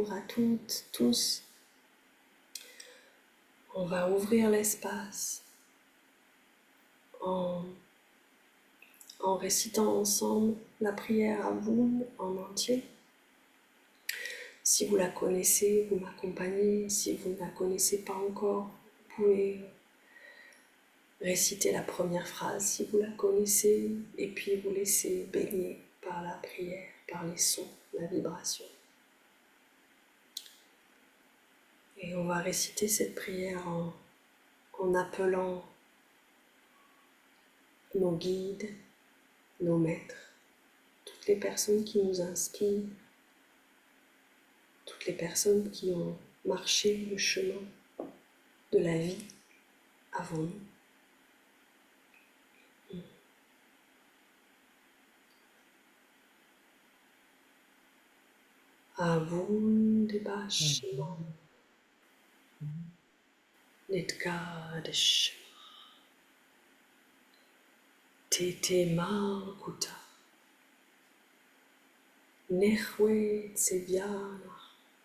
bonjour à toutes, tous. On va ouvrir l'espace en récitant ensemble la prière à vous en entier. Si vous la connaissez, vous m'accompagnez. Si vous ne la connaissez pas encore, vous pouvez réciter la première phrase si vous la connaissez et puis vous laisser baigner par la prière, par les sons, la vibration. Et on va réciter cette prière en appelant nos guides, nos maîtres, toutes les personnes qui nous inspirent, toutes les personnes qui ont marché le chemin de la vie avant nous. Avundibashima Nitgadishima Tete Malkuta Nehwe Tsevyana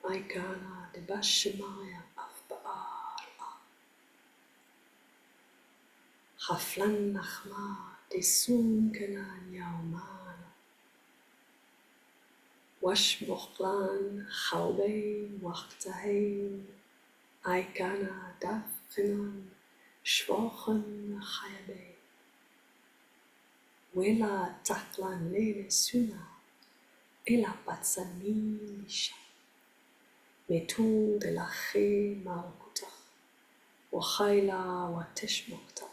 Aikana de Bashimaya Afbaala Haflan Nachma de Sunkana Yaumana Washmochlan Chaube Wachtaheim Aikana Dafrinan Schwochen Chayabe Wela Taklan Lele Suna Ela Patsanisha Metun de la Che Malkuta Wachaila Wateshmokta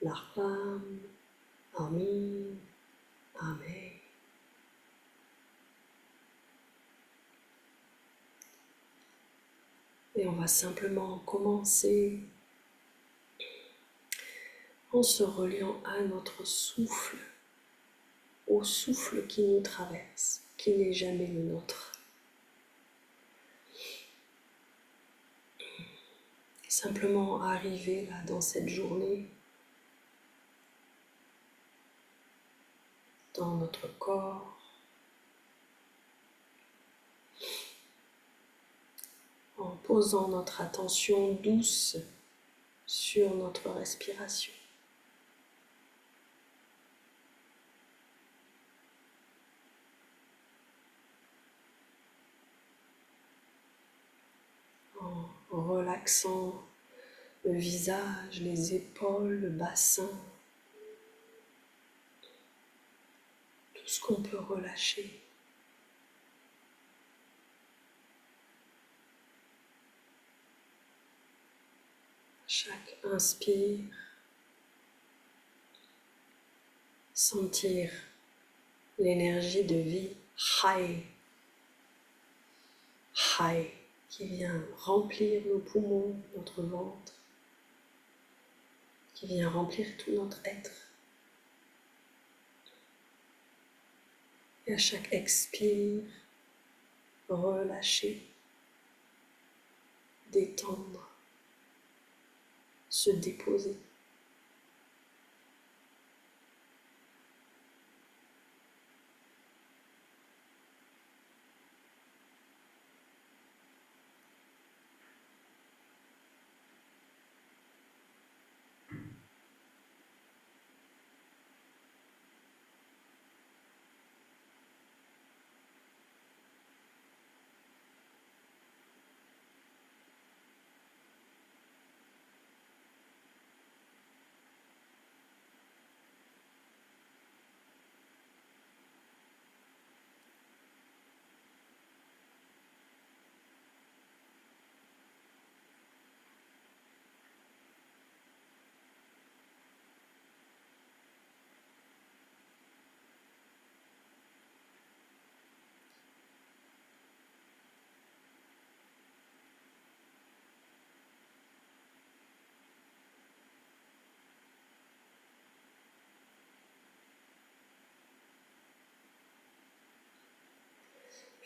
Lachlam Amin Amen. Et on va simplement commencer en se reliant à notre souffle, au souffle qui nous traverse, qui n'est jamais le nôtre. Et simplement arriver là dans cette journée, dans notre corps, en posant notre attention douce sur notre respiration. En relaxant le visage, les épaules, le bassin, tout ce qu'on peut relâcher. Chaque inspire, sentir l'énergie de vie, Chai, qui vient remplir nos poumons, notre ventre, qui vient remplir tout notre être. Et à chaque expire, relâcher, détendre, se déposer.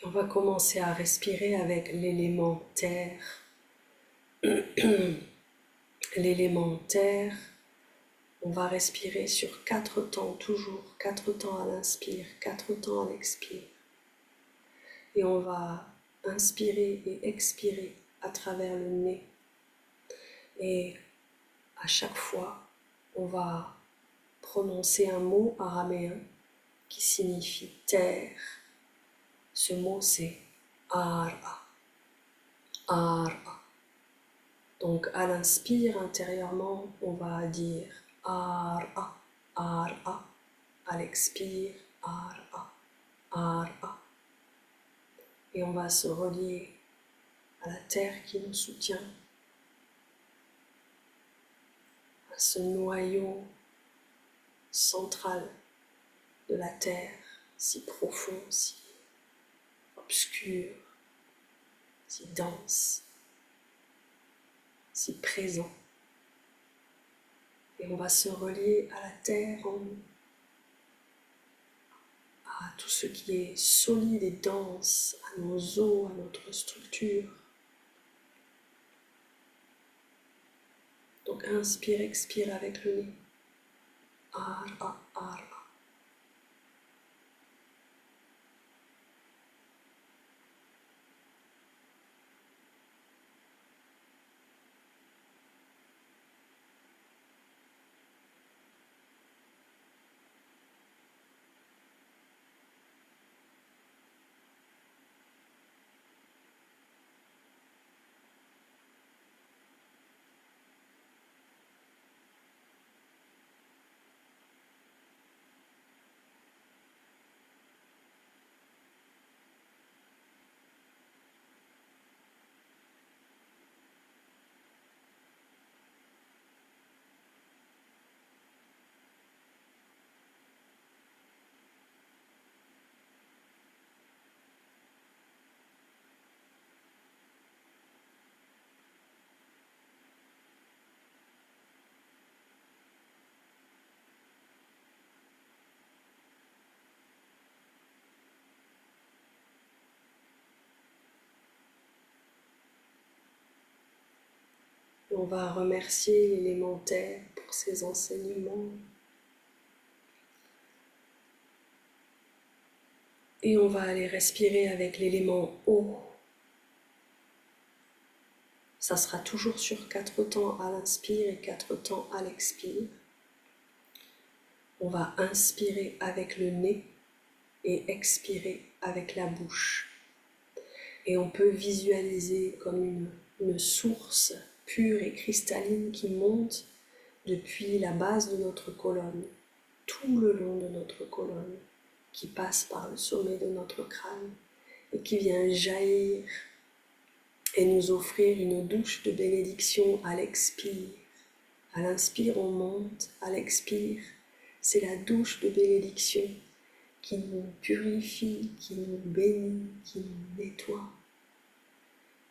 On va commencer à respirer avec l'élément terre. L'élément terre, on va respirer sur 4 temps, toujours 4 temps à l'inspire, 4 temps à l'expire. Et on va inspirer et expirer à travers le nez. Et à chaque fois, on va prononcer un mot araméen qui signifie terre. Ce mot, c'est Ara. Ara. Donc, à l'inspire intérieurement, on va dire Ara, Ara. À l'expire, Ara, Ara. Et on va se relier à la terre qui nous soutient, à ce noyau central de la terre, si profond, si obscur, si dense, si présent. Et on va se relier à la terre en nous, à tout ce qui est solide et dense, à nos os, à notre structure. Donc inspire, expire avec le nez. Ara, ara. On va remercier l'élémentaire pour ses enseignements. Et on va aller respirer avec l'élément eau. Ça sera toujours sur 4 temps à l'inspire et 4 temps à l'expire. On va inspirer avec le nez et expirer avec la bouche. Et on peut visualiser comme une source pure et cristalline qui monte depuis la base de notre colonne, tout le long de notre colonne, qui passe par le sommet de notre crâne et qui vient jaillir et nous offrir une douche de bénédiction à l'expire. À l'inspire, on monte, à l'expire, c'est la douche de bénédiction qui nous purifie, qui nous bénit, qui nous nettoie.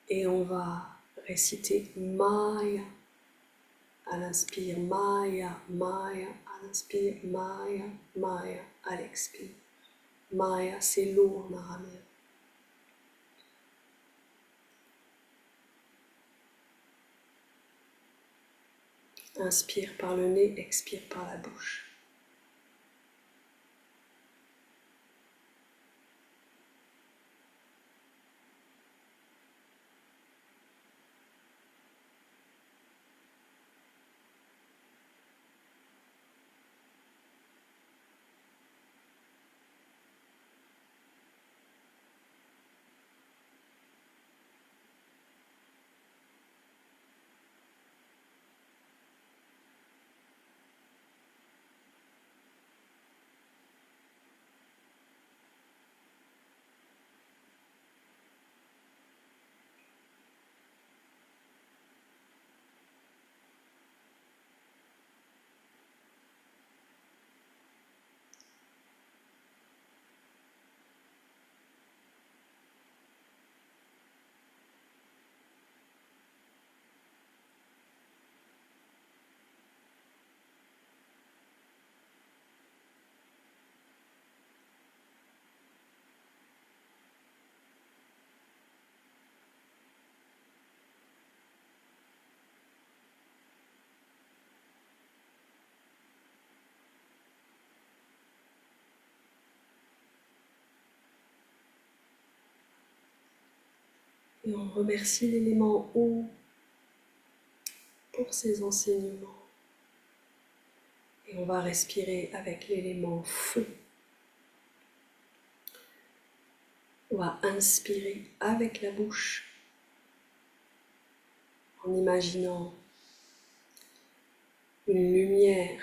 Et on va réciter Maya. À l'inspire, Maya, Maya. À l'inspire, Maya, Maya. À l'expire. Maya, c'est l'eau en araméen. Inspire par le nez, expire par la bouche. Et on remercie l'élément eau pour ses enseignements. Et on va respirer avec l'élément feu. On va inspirer avec la bouche en imaginant une lumière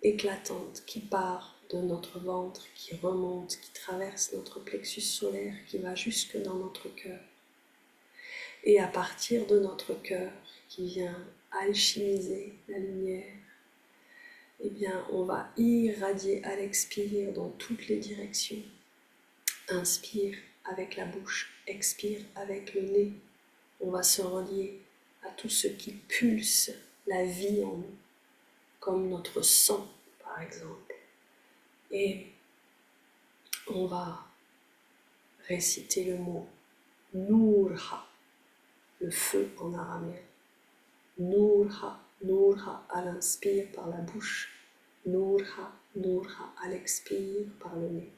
éclatante qui part de notre ventre, qui remonte, qui traverse notre plexus solaire, qui va jusque dans notre cœur. Et à partir de notre cœur, qui vient alchimiser la lumière, eh bien, on va irradier à l'expire dans toutes les directions. Inspire avec la bouche, expire avec le nez. On va se relier à tout ce qui pulse la vie en nous, comme notre sang, par exemple. Et on va réciter le mot Nurha, le feu en araméen. Nurha, Nurha à l'inspire par la bouche, Nurha, Nurha à l'expire par le nez.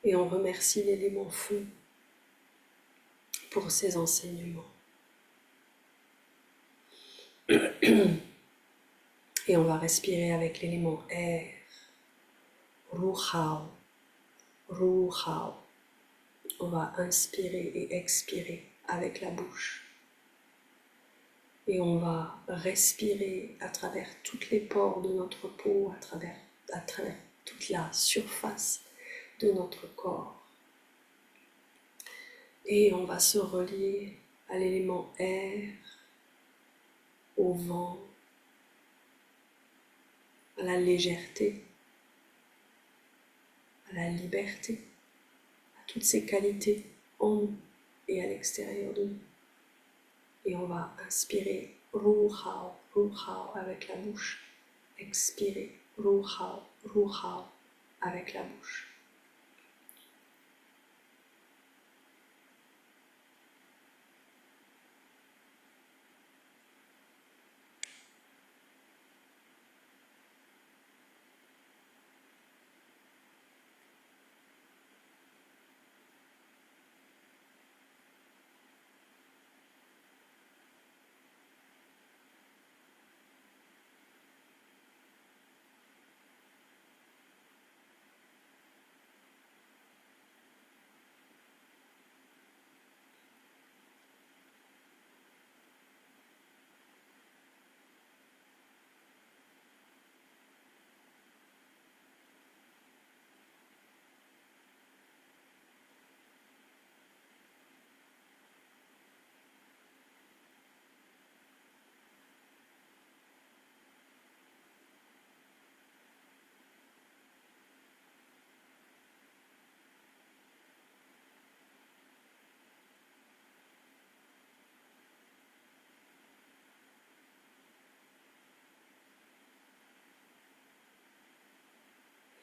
Et on remercie l'élément feu pour ses enseignements. Et on va respirer avec l'élément air. Ruhao, Ruhao. On va inspirer et expirer avec la bouche. Et on va respirer à travers toutes les pores de notre peau, à travers toute la surface de notre corps. Et on va se relier à l'élément air, au vent, à la légèreté, à la liberté, à toutes ces qualités en nous et à l'extérieur de nous. Et on va inspirer Ruhao, Ruhao avec la bouche, expirer Ruhao, Ruhao avec la bouche.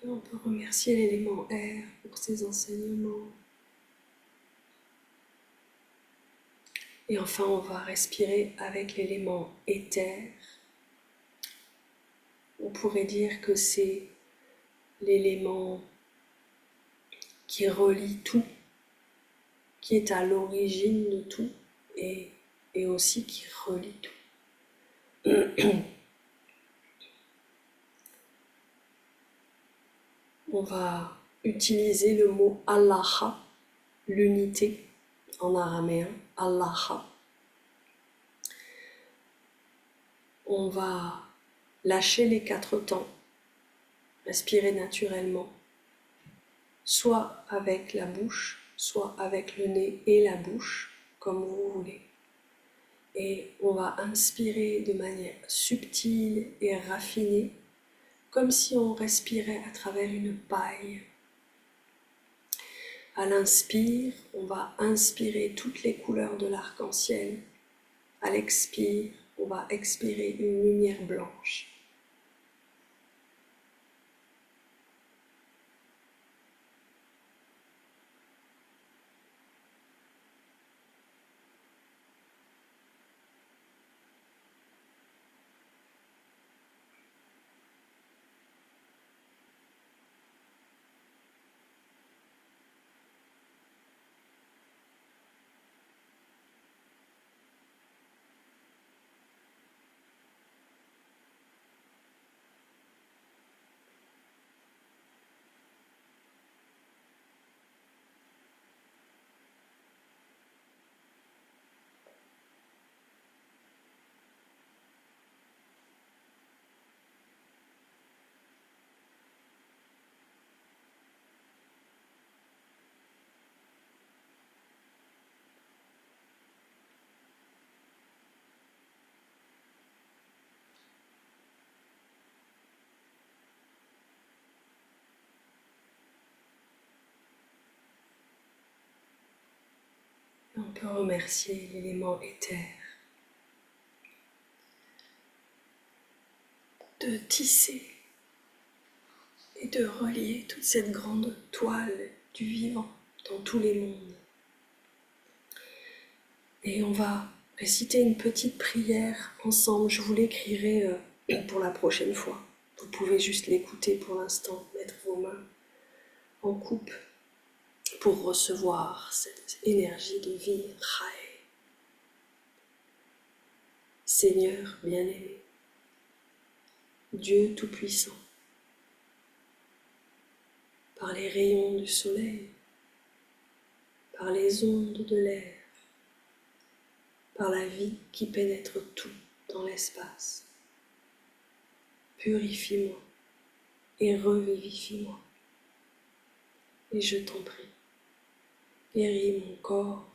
Et on peut remercier l'élément air pour ses enseignements. Et enfin, on va respirer avec l'élément éther. On pourrait dire que c'est l'élément qui relie tout, qui est à l'origine de tout et aussi qui relie tout. On va utiliser le mot Allah, l'unité en araméen, Allah. On va lâcher les 4 temps, respirer naturellement, soit avec la bouche, soit avec le nez et la bouche, comme vous voulez. Et on va inspirer de manière subtile et raffinée, comme si on respirait à travers une paille. À l'inspire, on va inspirer toutes les couleurs de l'arc-en-ciel. À l'expire, on va expirer une lumière blanche. On peut remercier l'élément éther de tisser et de relier toute cette grande toile du vivant dans tous les mondes. Et on va réciter une petite prière ensemble. Je vous l'écrirai pour la prochaine fois. Vous pouvez juste l'écouter pour l'instant, mettre vos mains en coupe pour recevoir cette énergie de vie. Seigneur bien-aimé, Dieu Tout-Puissant, par les rayons du soleil, par les ondes de l'air, par la vie qui pénètre tout dans l'espace, purifie-moi et revivifie-moi. Et je t'en prie, guéris mon corps,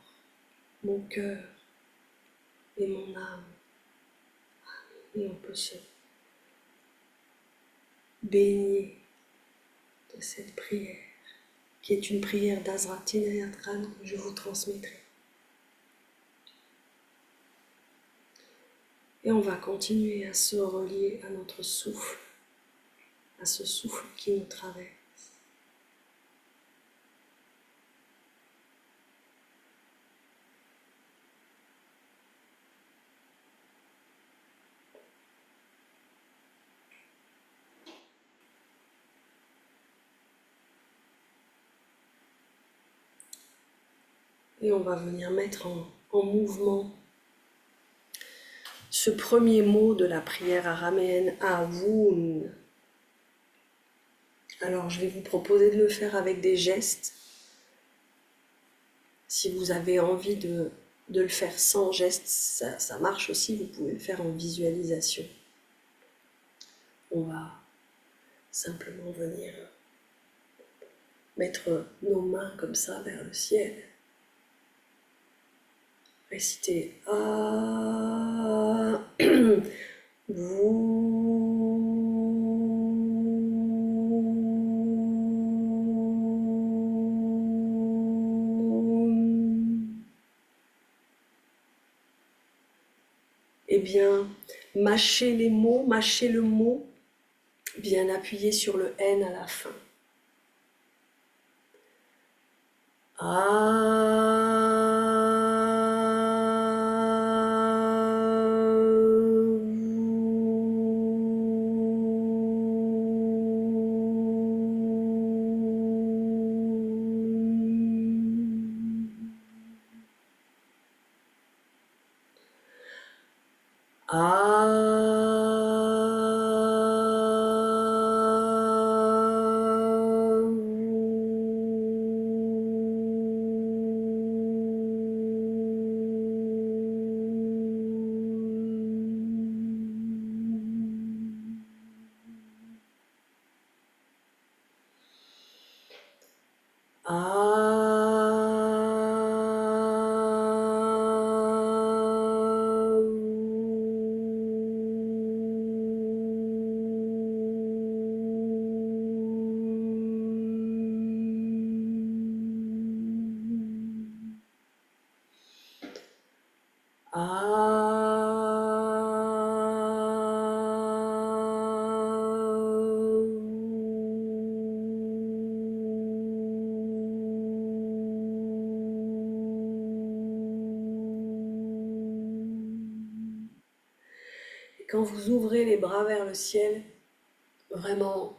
mon cœur et mon âme. Et on peut se baigner de cette prière, qui est une prière d'Azratinayatran que je vous transmettrai. Et on va continuer à se relier à notre souffle, à ce souffle qui nous traverse. Et on va venir mettre en mouvement ce premier mot de la prière araméenne, Avun. Alors je vais vous proposer de le faire avec des gestes. Si vous avez envie de le faire sans gestes, ça marche aussi, vous pouvez le faire en visualisation. On va simplement venir mettre nos mains comme ça vers le ciel. Réciter Ah, Eh bien, mâchez les mots, mâchez le mot bien appuyer sur le N à la fin. Quand vous ouvrez les bras vers le ciel, vraiment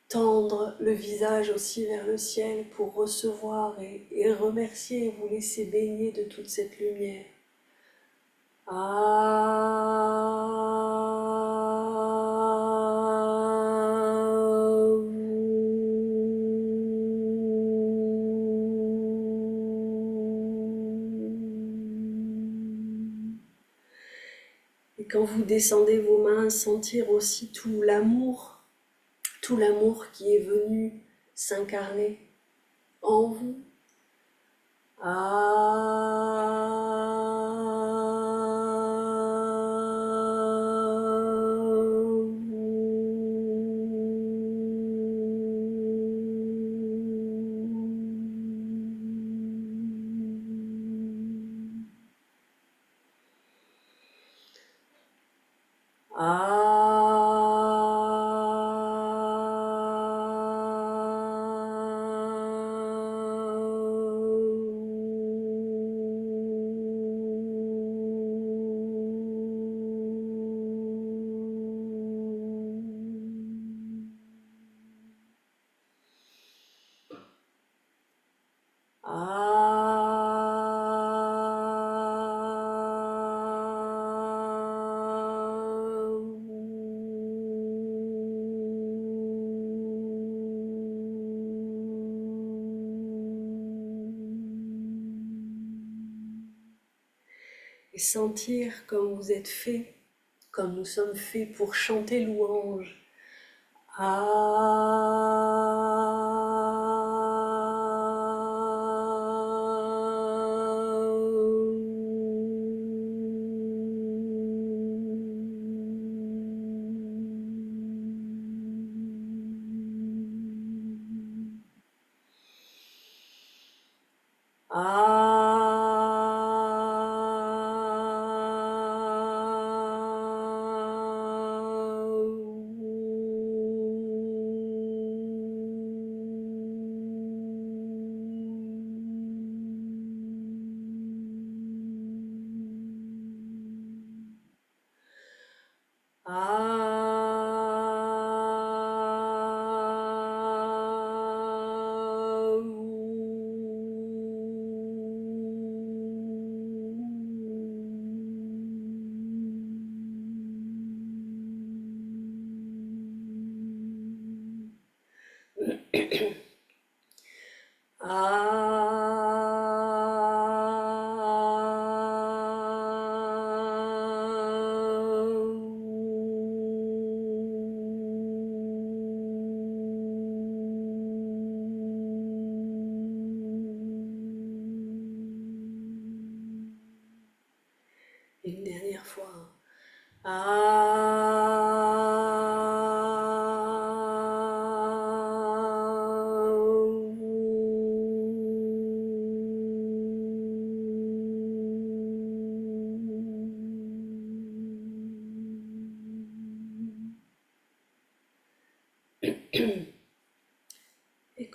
tendre le visage aussi vers le ciel pour recevoir et remercier et vous laisser baigner de toute cette lumière. Et quand vous descendez vos mains, sentir aussi tout l'amour qui est venu s'incarner en vous. Et sentir comme vous êtes fait, comme nous sommes faits pour chanter louange. Une dernière fois.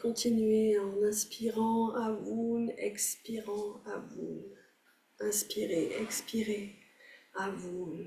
continuez en inspirant Avun, expirant Avun. Inspirez, expirez Avun.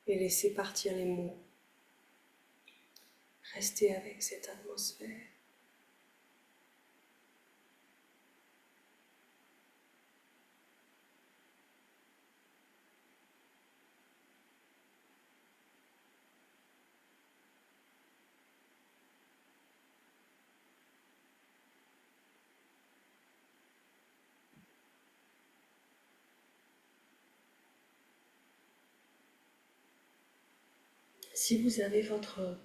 Et laissez partir les mots. Restez avec cette atmosphère. Si vous avez votre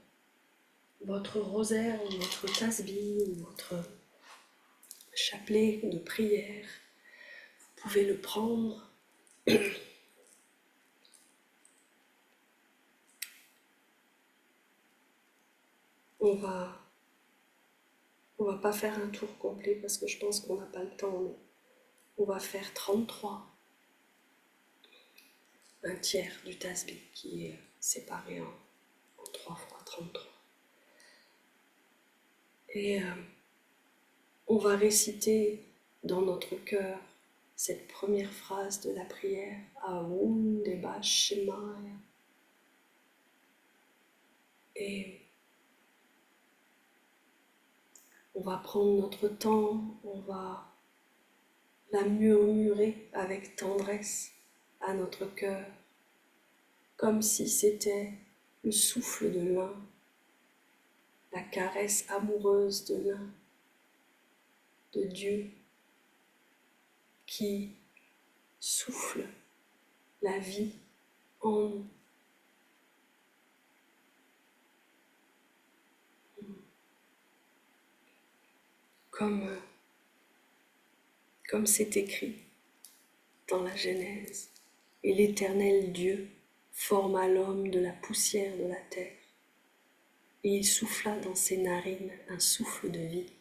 rosaire ou votre tasbih ou votre chapelet de prière, vous pouvez le prendre. On va pas faire un tour complet parce que je pense qu'on n'a pas le temps, mais on va faire 33, un tiers du tasbih qui est séparé en 3 fois 33. Et on va réciter dans notre cœur cette première phrase de la prière, Aum Deba Shemaya. Et on va prendre notre temps, on va la murmurer avec tendresse à notre cœur, comme si c'était le souffle de l'un, la caresse amoureuse de l'un, de Dieu, qui souffle la vie en nous. Comme c'est écrit dans la Genèse, et l'Éternel Dieu forma l'homme de la poussière de la terre, et il souffla dans ses narines un souffle de vie,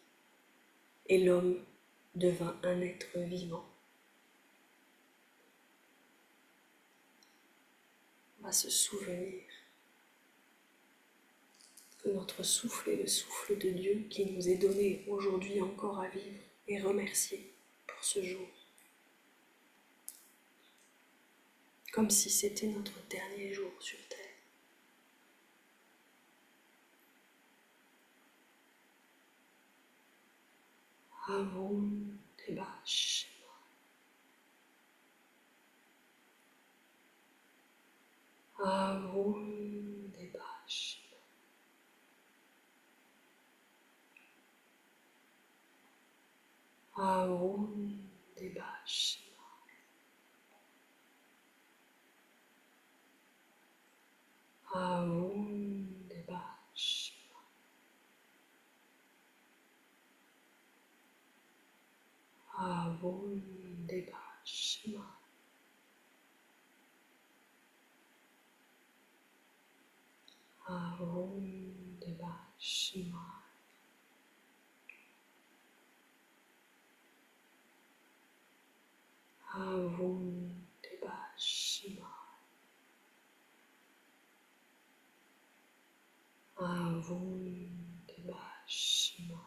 et l'homme devint un être vivant. On va se souvenir que notre souffle est le souffle de Dieu qui nous est donné aujourd'hui encore à vivre, et remercier pour ce jour, comme si c'était notre dernier jour sur terre. Avun Deba Shemaya. Avun Deba Shemaya. Avun Deba Shemaya. Avun Deba Shemaya. Avun Deba Shemaya. Avun Deba Shemaya. Avun Deba Shemaya. Avun Deba Shemaya.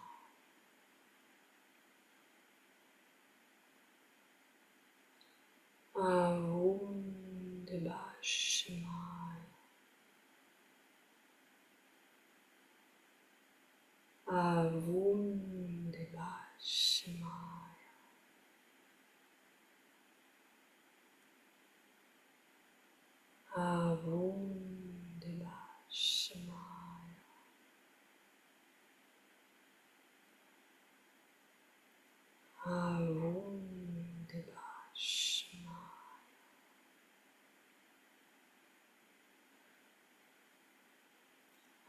Avun Deba Shemaya. Avun Deba Shemaya. Avundeba Shemaya. Avundeba Shemaya.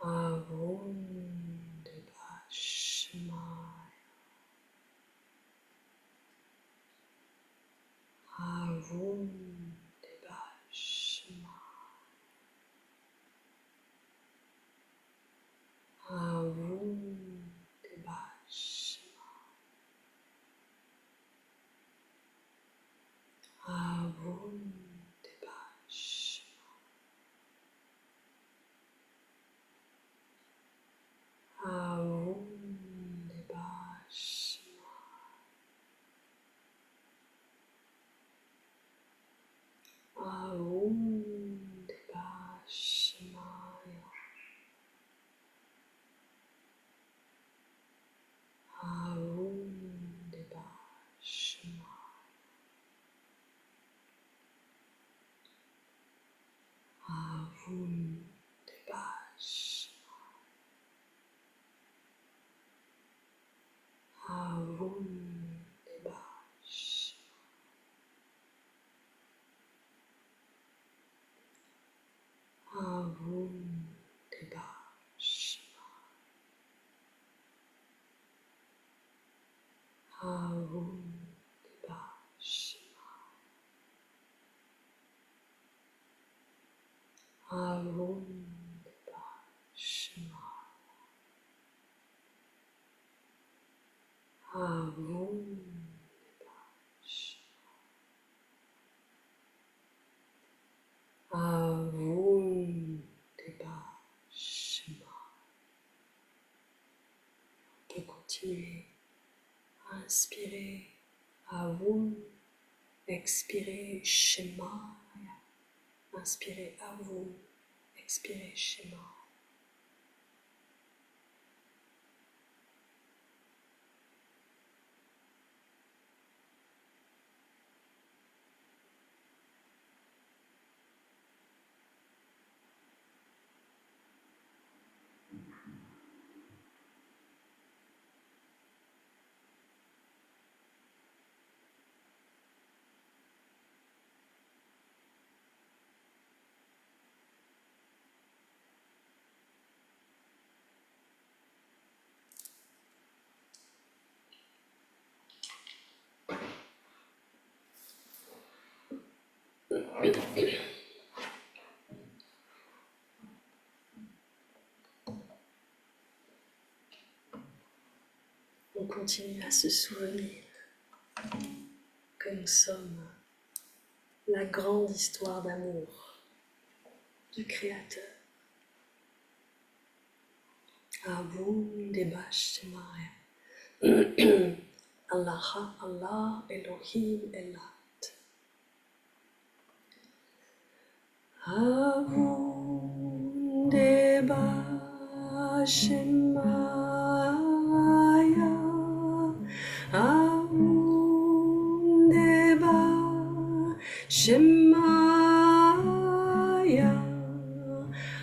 Avundeba Shemaya. Avundeba Shemaya. Avundeba Shemaya. Avundeba Shemaya. Avundeba Shemaya. Avundeba Shemaya. Avundeba Shemaya. Avundeba Shemaya. Avundeba Shemaya. Avundeba Shemaya. Avundeba Shemaya. Avundeba Shemaya. Avundeba Shemaya. Avundeba Shemaya. On peut continuer à inspirer Avun, expirer Shemaya. Inspirez Avun, expirez Shemaya. On continue à se souvenir que nous sommes la grande histoire d'amour du Créateur. Avundeba Shemaya. Allah, Allah, Elohim, Elat. Avundeba Shemaya. Avundeba Shemaya.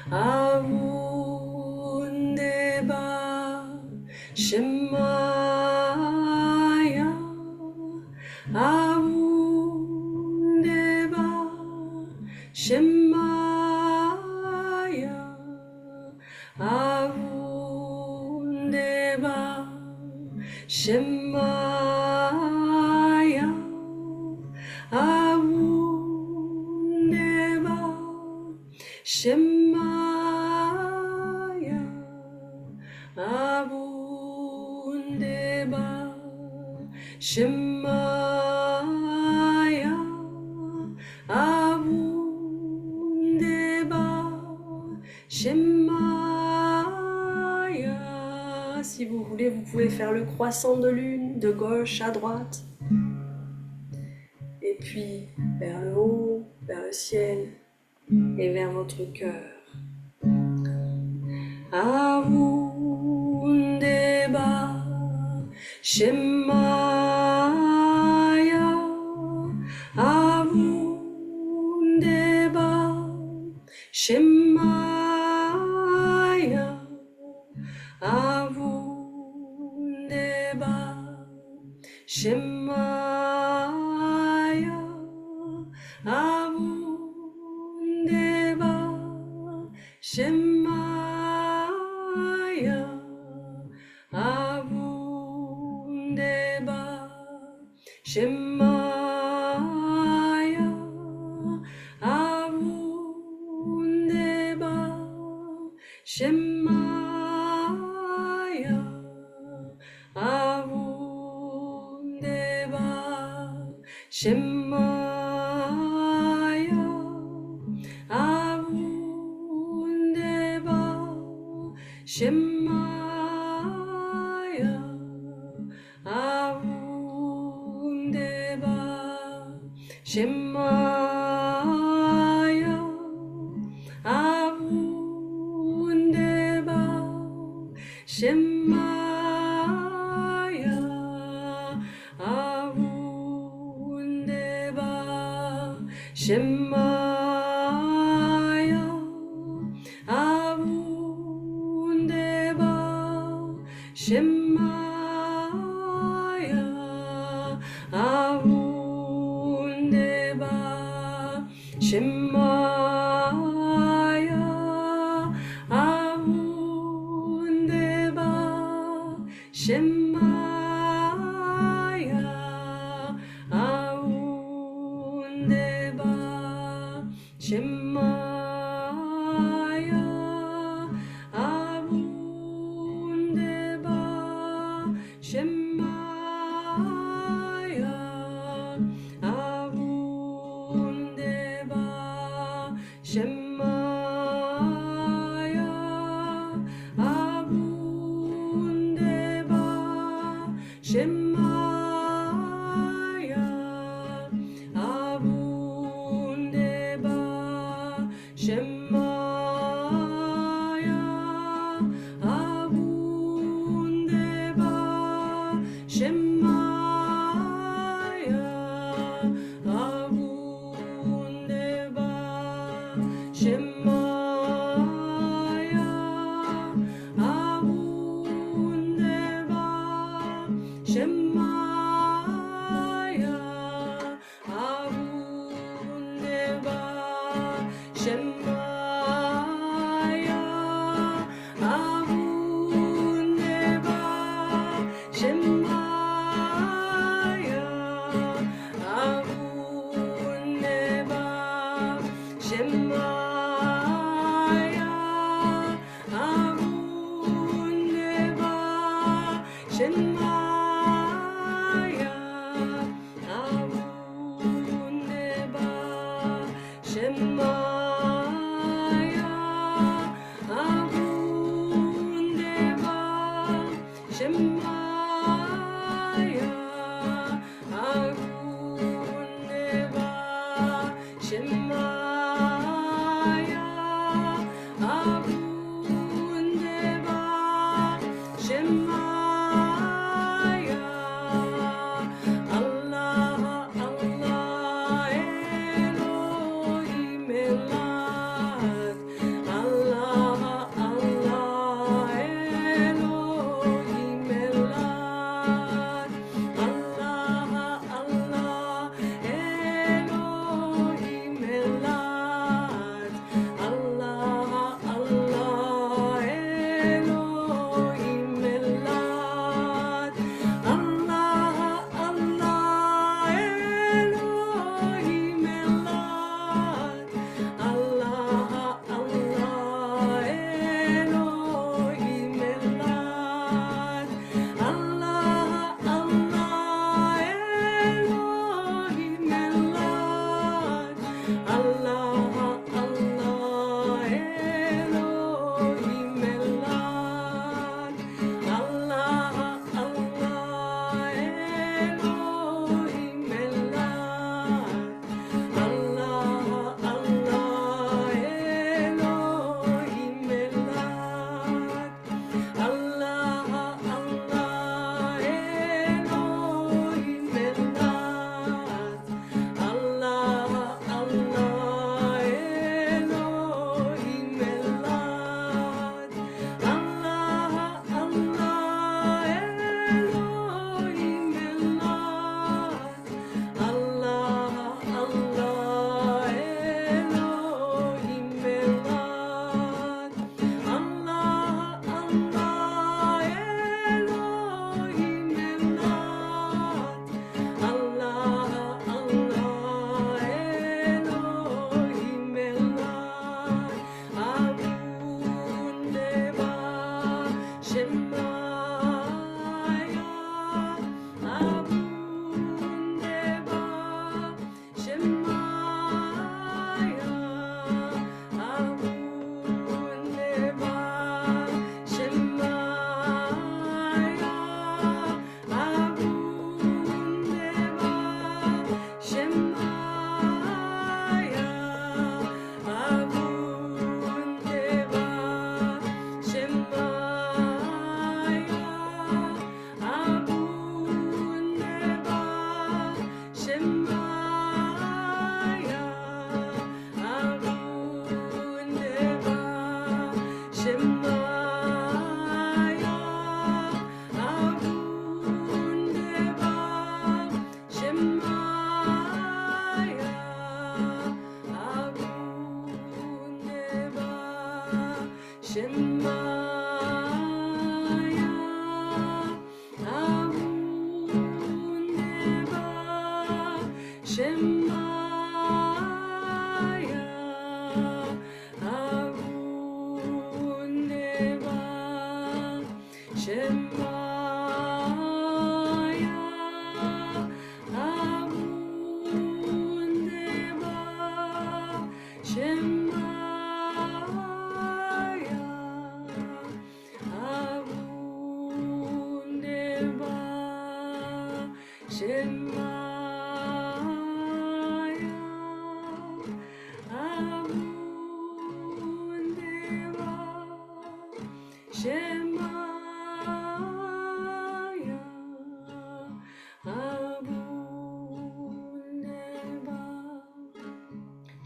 Avundeba Shemaya. Avundeba Shemaya. Avundeba Shemaya. Avundeba Shemaya. Avundeba Shemaya. Avundeba Shemaya. Si vous voulez, vous pouvez faire le croissant de lune de gauche à droite. Et puis vers le haut, vers le ciel et vers votre cœur. Avundeba Shemaya. Avundeba Shemaya Avundeba Shemaya Avundeba Shemaya Avundeba Shemaya Avundeba Shemaya Avundeba Shemaya Avundeba Shemaya Avundeba Shemaya Avundeba Shemaya Avundeba Shemaya Avundeba Shemaya Avundeba Shemaya Avundeba Shemaya Avundeba Shemaya Avundeba Shemaya Avundeba Shemaya Avundeba Shemaya Avundeba Shemaya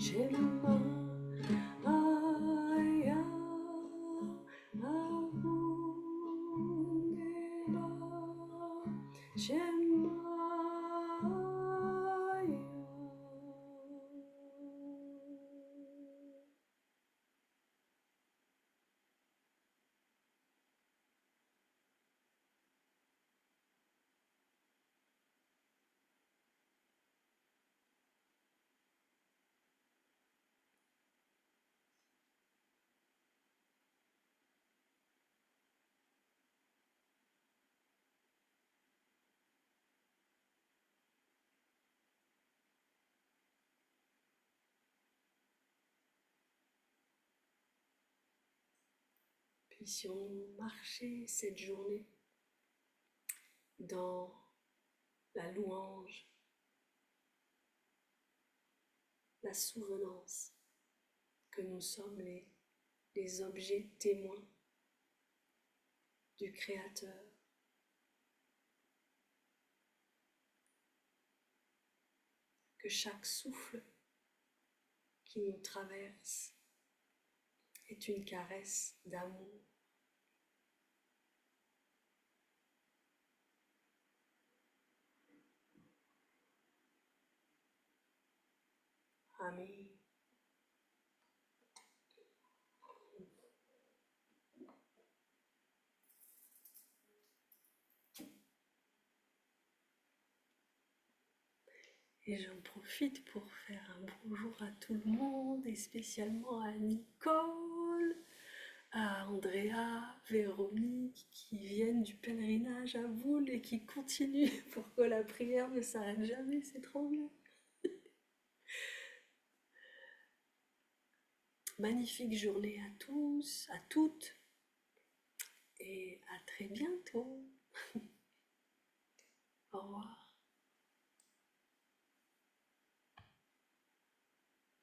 Shemaya Abuneba Shemaya. Puissions marcher cette journée dans la louange, la souvenance que nous sommes les objets témoins du Créateur. Que chaque souffle qui nous traverse est une caresse d'amour. Amen. Et j'en profite pour faire un bonjour à tout le monde, et spécialement à Nicole, à Andrea, Véronique, qui viennent du pèlerinage à Voule et qui continuent pour que la prière ne s'arrête jamais, c'est trop bien. Magnifique journée à tous, à toutes, et à très bientôt. Au revoir.